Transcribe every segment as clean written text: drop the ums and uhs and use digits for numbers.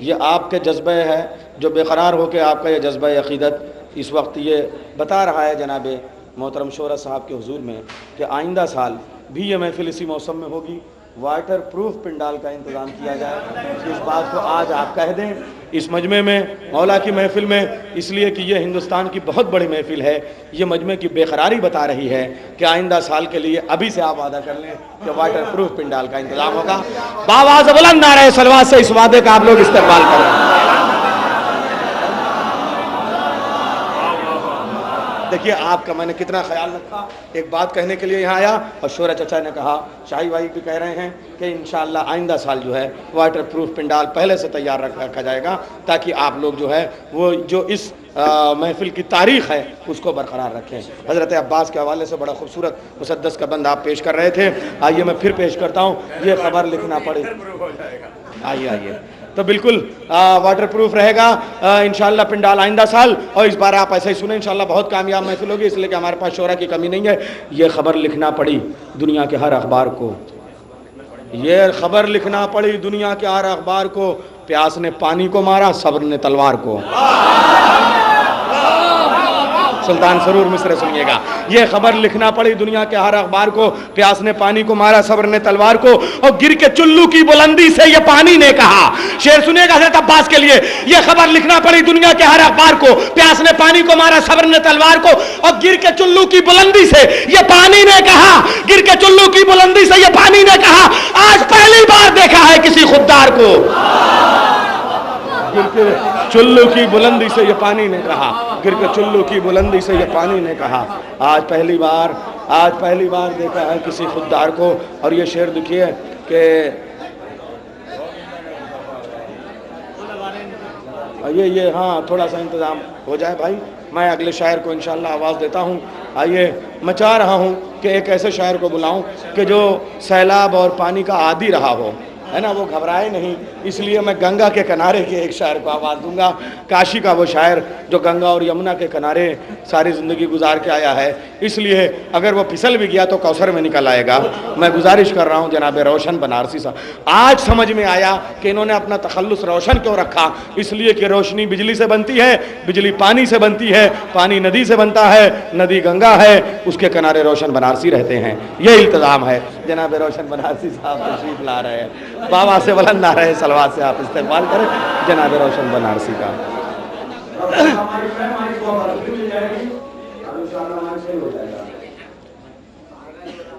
ये आपके जज्बे है जो बेकरार होकर आपका ये जज्बा अक़ीदत इस वक्त ये बता रहा है जनाब मोहतरम शोरा साहब के हुजूर में कि आइंदा साल भी ये महफ़िल इसी मौसम में होगी। वाटर प्रूफ पिंडाल का इंतज़ाम किया जाए। इस बात को आज आप कह दें इस मजमे में, मौला की महफ़िल में, इसलिए कि ये हिंदुस्तान की बहुत बड़ी महफ़िल है। ये मजमे की बेकरारी बता रही है कि आइंदा साल के लिए अभी से आप वादा कर लें कि वाटर प्रूफ पिंडाल का इंतज़ाम होगा। बावाज़ बुलंद नारे सलवात से इस वादे का आप लोग इस्तेमाल करें। देखिए आपका मैंने कितना ख्याल रखा, एक बात कहने के लिए यहाँ आया और शोरा चचा ने कहा, शाही भाई भी कह रहे हैं कि इंशाअल्लाह आइंदा साल जो है वाटर प्रूफ पिंडाल पहले से तैयार रखा जाएगा ताकि आप लोग जो है वो जो इस महफिल की तारीख़ है उसको बरकरार रखें। हज़रत अब्बास के हवाले से बड़ा खूबसूरत मुसद्दस का बंद आप पेश कर रहे थे, आइए मैं फिर पेश करता हूँ। ये खबर लिखना पड़े, आइए तो बिल्कुल वाटर प्रूफ रहेगा इंशाअल्लाह पिंडाल आइंदा साल। और इस बार आप ऐसा ही सुने, इंशाअल्लाह बहुत कामयाब महफिल होगी, इसलिए कि हमारे पास शोरा की कमी नहीं है। ये खबर लिखना पड़ी दुनिया के हर अखबार को, ये खबर लिखना पड़ी दुनिया के हर अखबार को, प्यास ने पानी को मारा सब्र ने तलवार को। सुल्तान सरूर मिस्र सुनिएगा, ये खबर लिखना पड़ी दुनिया के हर अखबार को, प्यास ने पानी को मारा सब्र ने तलवार को, और गिर के चुल्लू की बुलंदी से ये पानी ने कहा। शेर सुनिएगा हज़रत अब्बास के लिए, ये खबर लिखना पड़ी दुनिया के हर अखबार को, प्यास ने पानी को मारा सब्र ने तलवार को, और गिर के चुल्लू की बुलंदी से ये पानी ने कहा, गिर के चुल्लू की बुलंदी से ये पानी ने कहा, आज पहली बार देखा है किसी खुददार को। गिर के चुल्लू की बुलंदी से ये पानी ने कहा, गिर के चुल्लू की बुलंदी से ये पानी ने कहा, आज पहली बार देखा है किसी खुददार को। और ये शेर देखिए कि ये हाँ थोड़ा सा इंतज़ाम हो जाए भाई, मैं अगले शायर को इंशाअल्लाह आवाज़ देता हूँ। आइए मैं चाह रहा हूँ कि एक ऐसे शायर को बुलाऊँ कि जो सैलाब और पानी का आदी रहा हो, है ना, वो घबराए नहीं। इसलिए मैं गंगा के किनारे के एक शायर को आवाज़ दूंगा, काशी का वो शायर जो गंगा और यमुना के किनारे सारी ज़िंदगी गुजार के आया है, इसलिए अगर वो फिसल भी गया तो कौसर में निकल आएगा। मैं गुजारिश कर रहा हूँ जनाब रोशन बनारसी साहब, आज समझ में आया कि इन्होंने अपना तखल्लुस रोशन क्यों रखा, इसलिए कि रोशनी बिजली से बनती है, बिजली पानी से बनती है, पानी नदी से बनता है, नदी गंगा है, उसके किनारे रोशन बनारसी रहते हैं। ये इल्तज़ाम है। जनाब रोशन बनारसी साहब तशरीफ ला रहे हैं, बाबा से बुलंद आ रहे हैं, सलवात से आप इस्तेमाल करें जनाब रोशन बनारसी का।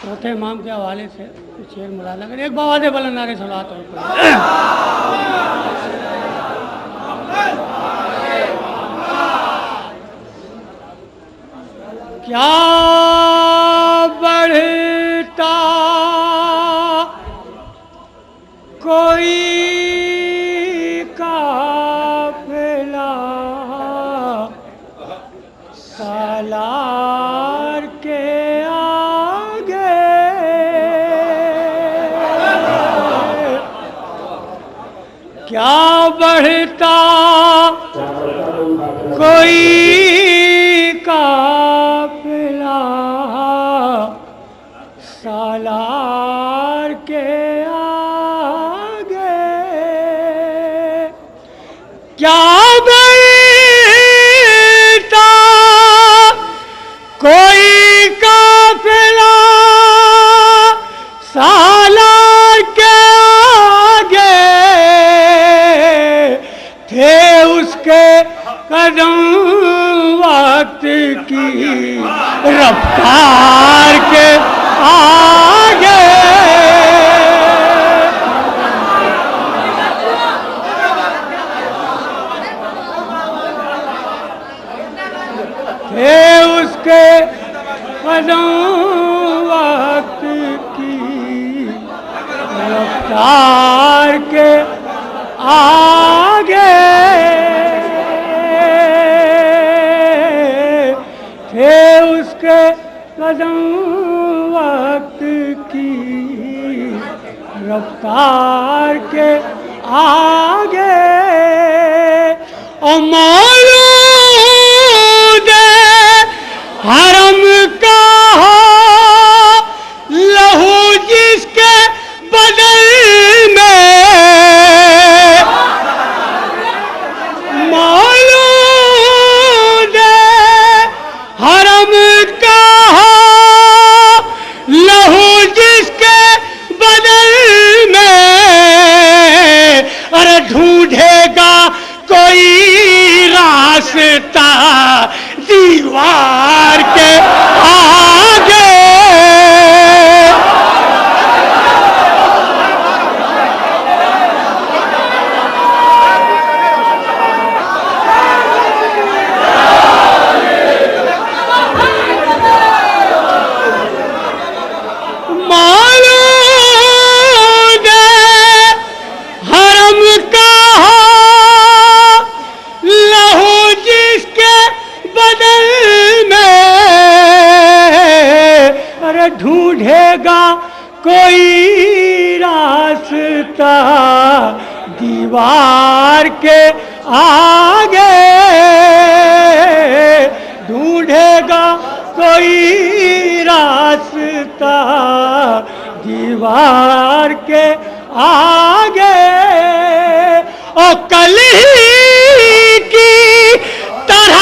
चौथे इमाम के हवाले से शेर मुलाजा करें, एक बाबा से बुलंद आ रहे सलवात और क्या बढ़ता कोई काफिला सालार के आगे, क्या बढ़ता कोई काफिला सालार के क्या बढ़ता कोई काफिला सालार के आगे, थे उसके कदम वक्त की रफ्तार के आगे, उसके कदम वक्त की रफ्तार के आगे, थे उसके कदम वक्त की रफ्तार के आगे। और हरम का हो लहू जिसके बदल में, रास्ता दीवार के आगे। ढूंढेगा कोई रास्ता दीवार के आगे, ढूंढेगा कोई रास्ता दीवार के आगे। और कल ही की तरह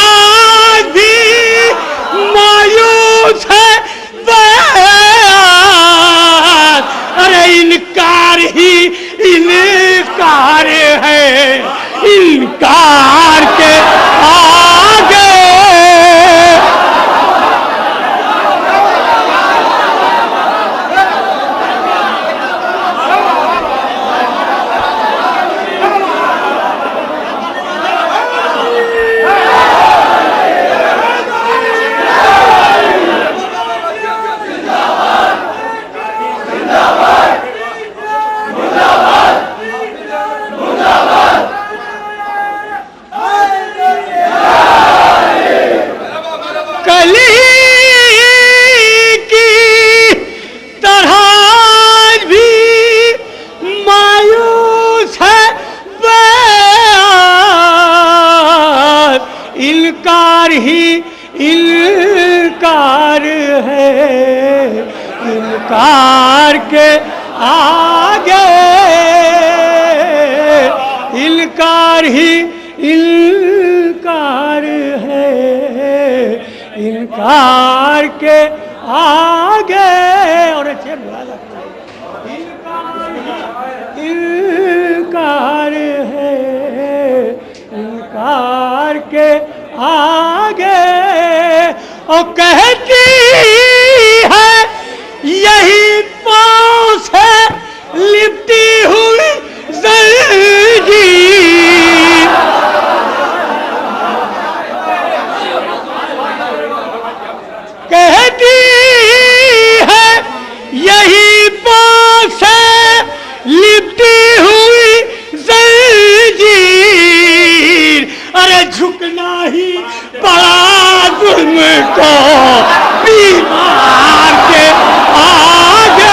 भी मायूस है, अरे इनकार ही इनकार है, इनकार के आगे। इनकार ही इनकार है, इनकार के आगे, इनकार ही इनकार है, इनकार के आगे। और अच्छे बुरा लगता है, इनकार है, इनकार के आगे। और कहती है यही पांव से लिपटी हुई जंजीर, कहती है यही पांव से लिपटी हुई जंजीर। अरे झुकना ही पड़ा जुल्म को बीमार के आगे।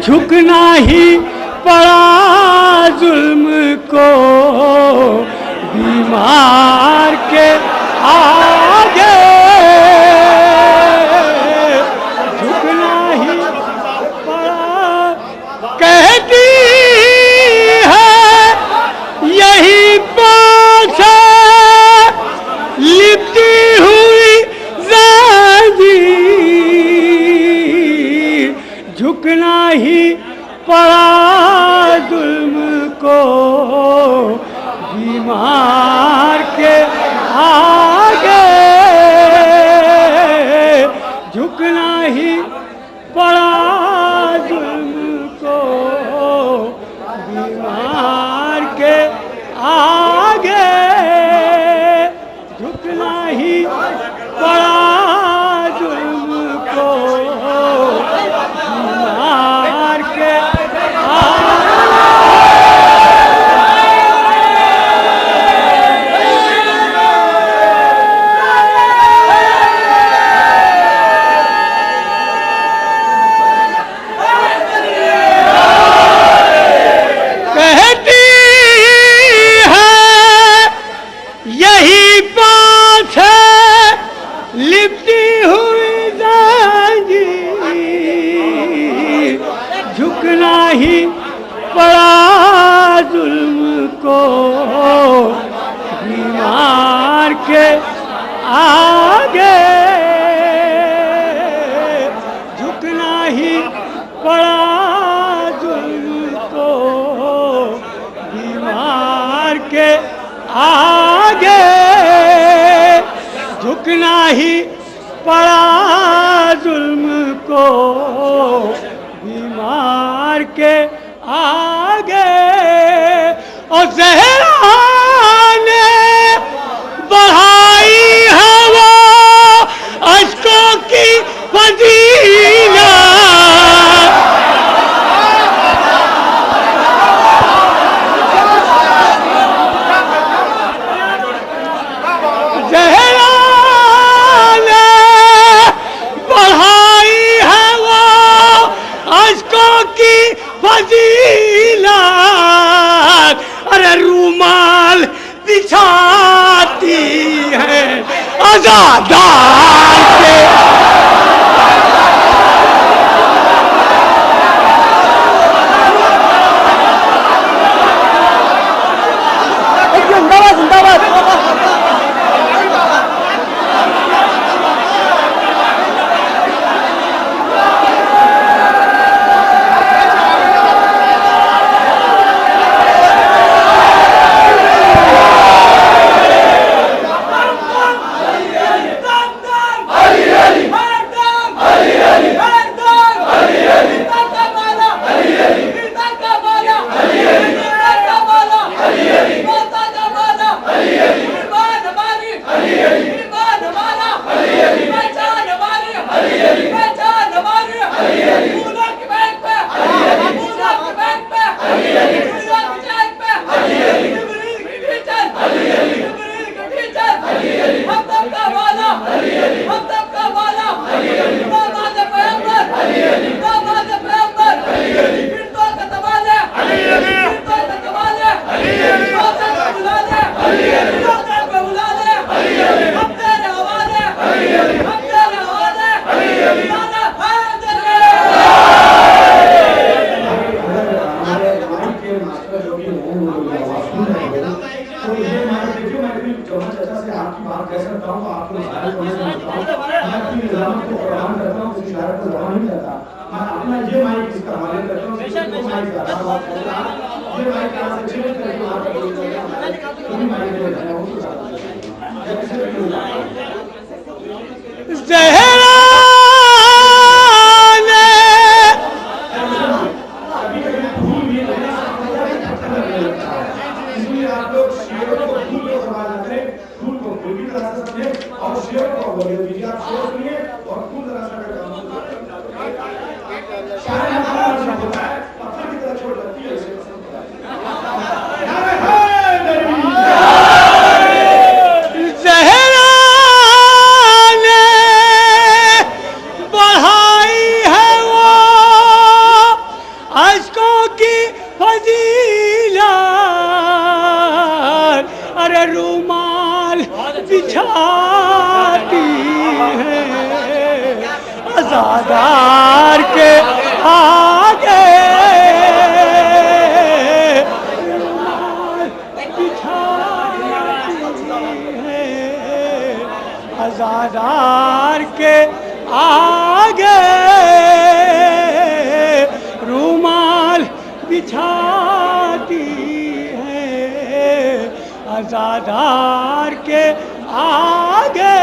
झुकना ही पड़ा जुल्म को बीमार के आगे, झुकना ही पड़ा। कहती है यही पास लिपटी हुई ज़ंजीर, झुकना ही पड़ा जुल्म को बीमार के आगे, झुकना ही पड़ा जुल्म को बीमार के आगे, झुकना ही पड़ा जुल्म को बीमार के ही पड़ा जुल्म को बीमार के आगे, झुकना ही पड़ा जुल्म को बीमार के आगे, झुकना ही पड़ा जुल्म को बीमार के आगे। और ज़हरा ने बढ़ाई है वो अश्कों की फजीला, ज़हरा ने बढ़ाई है वो अश्कों की फजीला। अरे रूमाल बिछाती है आज़ादार के, जिंदाबाद जिंदाबाद। ज़हरा बिछाती है अज़ादार के आगे, अज़ादार के आगे रूमाल बिछाती है अज़ादार के आगे।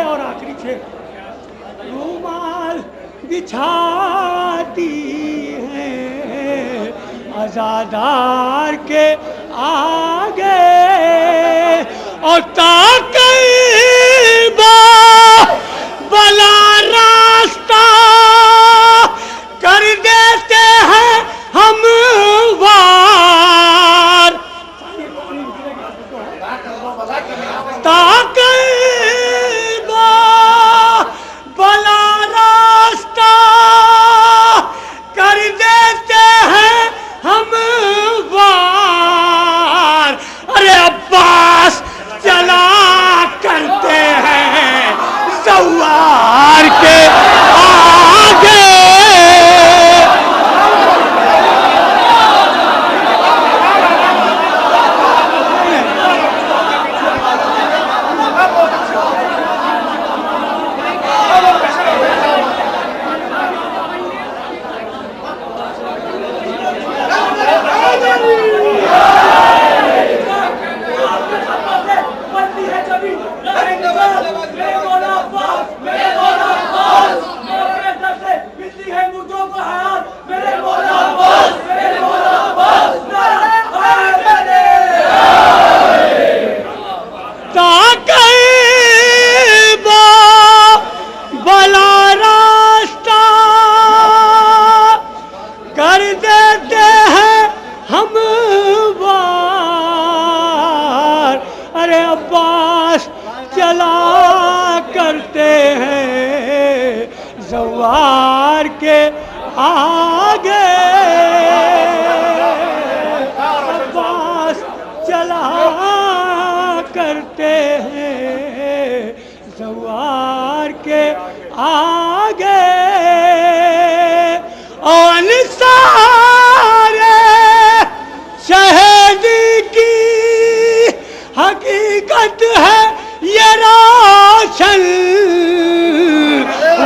और आखिरी छे, रूमाल बिछाती है अज़ादार के आगे। और भला रास्ता कर देते हैं हम वार, भला रास्ता कर देते हैं हम वार। अरे अब्बास चला करते हैं सवार के आगे। चला करते हैं ज़वार के आगे। अब्बास चला करते हैं ज़वार के आगे। और सारे शहीदी की हकीकत है ये रोशन,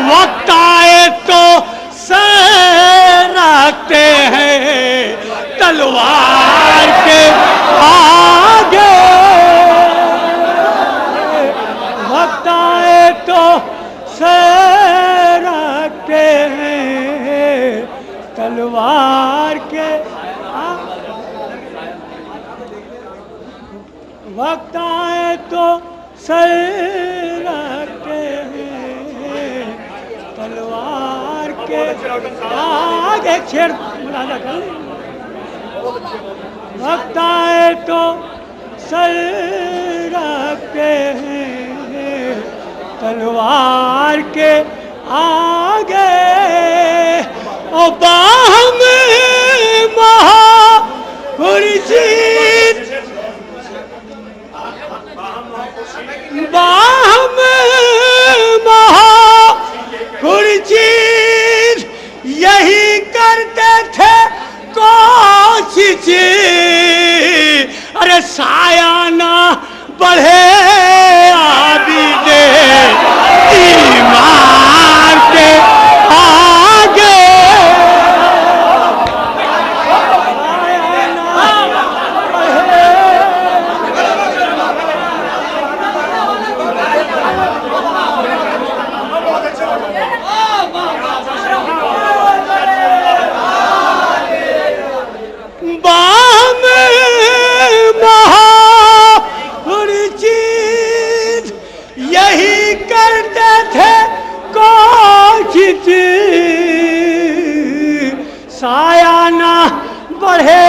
वक्त आए तो सर रखते हैं तलवार के आगे। वक्त आए तो सर रखते हैं तलवार के आगे। वक्त आए तो सर रखते हैं तलवार के आगे। शेर मुलाजा कर। वक्त आए तो सर रखते हैं तलवार के आगे। और बाहम खुर्शीद, बाहम खुर्शीद यही करते थे कोशिश। अरे साया ना बढ़े आबिदे ईमान के आगे। यही करते थे कोशिश, साया ना बढ़े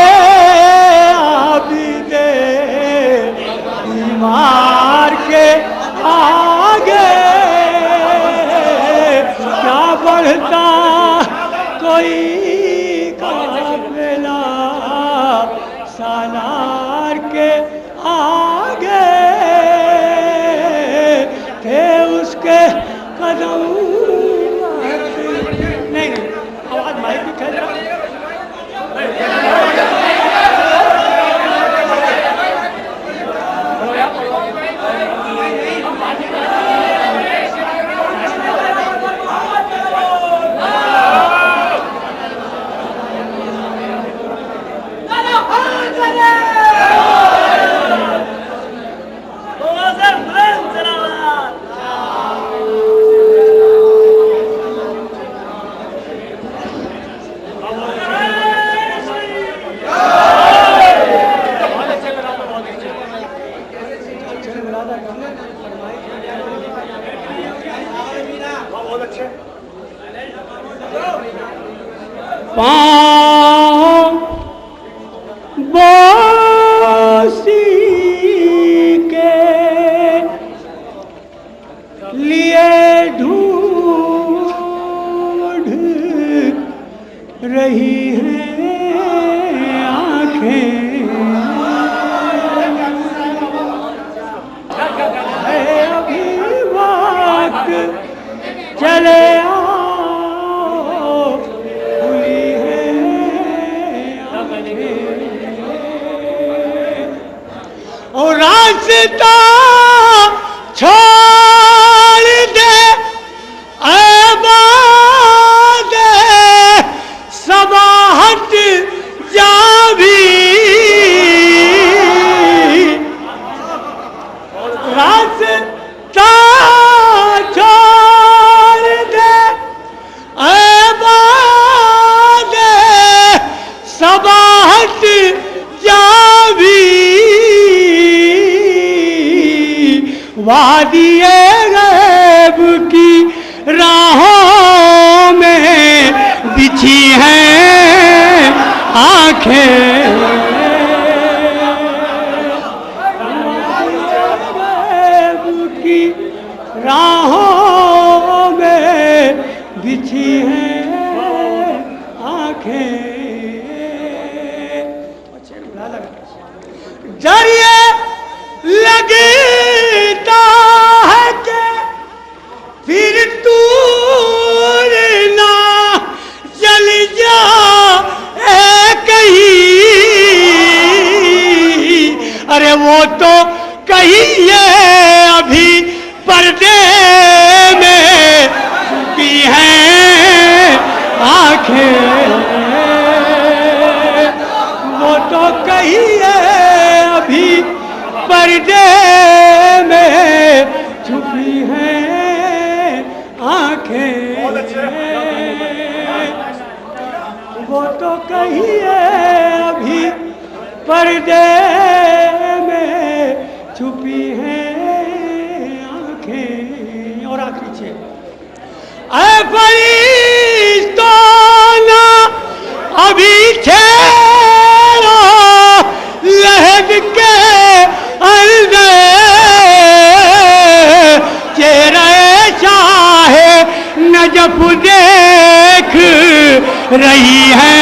आबिदे ईमान के आगे। क्या बढ़ता कोई काफिला सालार के आगे। पाँव बोसी के लिए ढूंढ रही हैं आँखें, अभी वक्त चले और रास्ता छोड़ दे आबाद सबाहट जा भी, रास्ता छोड़ दे आबाद सबाहट जा भी, वादिए गैब की राहों में बिछी हैं आंखें, गैब की राहों में बिछी हैं आंखें, जरिए लगता है कि फिर तू ना चल जा कहीं, अरे वो तो कहीं ये अभी पर्दे में छुपी हैं आंखें, वो तो कहीं ये अभी पर्दे में छुपी हैं आंखें, वो तो कहीं है अभी पर्दे में छुपी हैं आंखें। और आखिरी छे, ऐ फरिश्ताना अभी ठहरो लहद के अंदर, चेहरे चाहे नजफ देख रही है